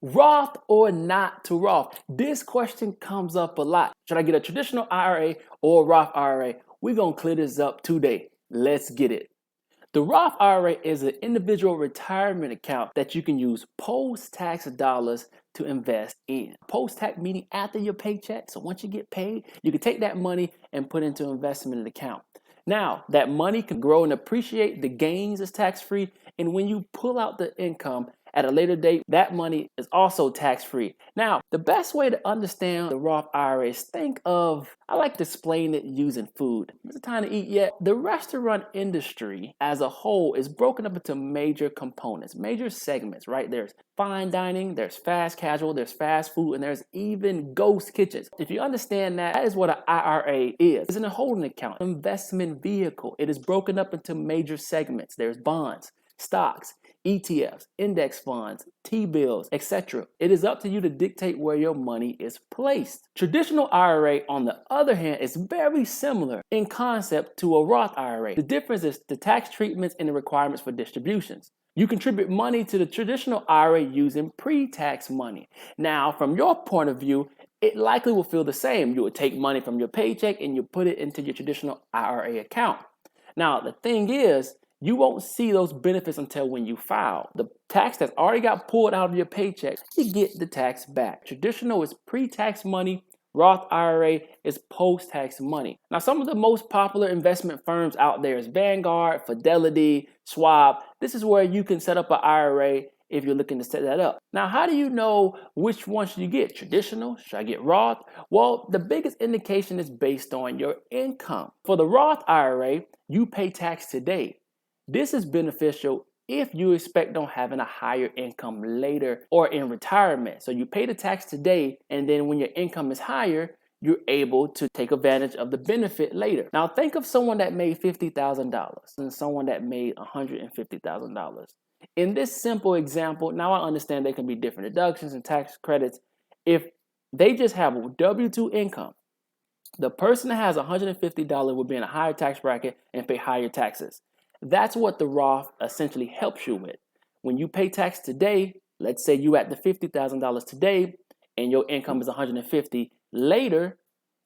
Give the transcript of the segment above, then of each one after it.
Roth or not to Roth? This question comes up a lot. Should I get a traditional IRA or a Roth IRA? We're going to clear this up today. Let's get it. The Roth IRA is an individual retirement account that you can use post-tax dollars to invest in. Post-tax meaning after your paycheck. So once you get paid, you can take that money and put into an investment account. Now, that money can grow and appreciate. The gains is tax-free. And when you pull out the income at a later date, that money is also tax-free. Now, the best way to understand the Roth IRA is think of, I like to explain it using food. Is it time to eat yet? The restaurant industry as a whole is broken up into major components, major segments, right? There's fine dining, there's fast casual, there's fast food, and there's even ghost kitchens. If you understand that, that is what an IRA is. It's a holding account, investment vehicle. It is broken up into major segments. There's bonds, stocks, ETFs, index funds, T-bills, etc. It is up to you to dictate where your money is placed. Traditional IRA, on the other hand, is very similar in concept to a Roth IRA. The difference is the tax treatments and the requirements for distributions. You contribute money to the traditional IRA using pre-tax money. Now, from your point of view, it likely will feel the same. You would take money from your paycheck and you put it into your traditional IRA account. Now, the thing is, you won't see those benefits until when you file. The tax that's already got pulled out of your paycheck, you get the tax back. Traditional is pre-tax money. Roth IRA is post-tax money. Now, some of the most popular investment firms out there is Vanguard, Fidelity, Schwab. This is where you can set up an IRA if you're looking to set that up. Now, how do you know which one should you get? Traditional? Should I get Roth? Well, the biggest indication is based on your income. For the Roth IRA, you pay tax today. This is beneficial if you expect on having a higher income later or in retirement. So you pay the tax today, and then when your income is higher, you're able to take advantage of the benefit later. Now think of someone that made $50,000 and someone that made $150,000. In this simple example, now I understand there can be different deductions and tax credits. If they just have a W-2 income, the person that has $150 will be in a higher tax bracket and pay higher taxes. That's what the Roth essentially helps you with. When you pay tax today, let's say you at the $50,000 today and your income is $150,000 later,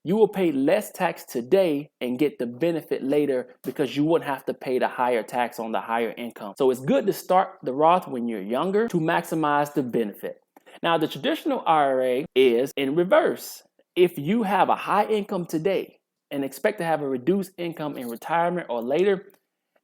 you will pay less tax today and get the benefit later because you wouldn't have to pay the higher tax on the higher income. So it's good to start the Roth when you're younger to maximize the benefit. Now, the traditional IRA is in reverse. If you have a high income today and expect to have a reduced income in retirement or later,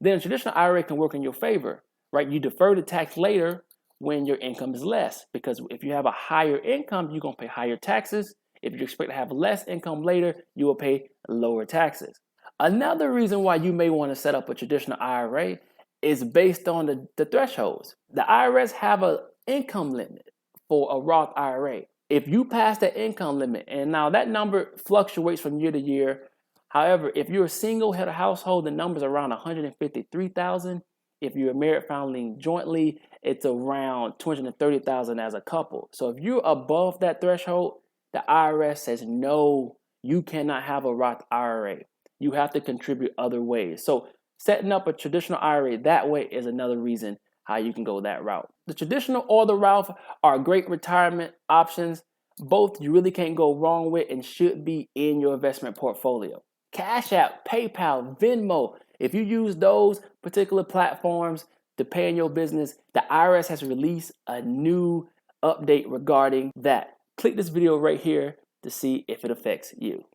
then a traditional IRA can work in your favor, right? You defer the tax later when your income is less, because if you have a higher income, you're going to pay higher taxes. If you expect to have less income later, you will pay lower taxes. Another reason why you may want to set up a traditional IRA is based on the thresholds. The IRS have an income limit for a Roth IRA. If you pass that income limit, and now that number fluctuates from year to year. However, if you're a single head of household, the number's around $153,000. If you're married filing jointly, it's around $230,000 as a couple. So if you're above that threshold, the IRS says, no, you cannot have a Roth IRA. You have to contribute other ways. So setting up a traditional IRA that way is another reason how you can go that route. The traditional or the Roth are great retirement options. Both you really can't go wrong with and should be in your investment portfolio. Cash App, PayPal, Venmo. If you use those particular platforms to pay in your business, the IRS has released a new update regarding that. Click this video right here to see if it affects you.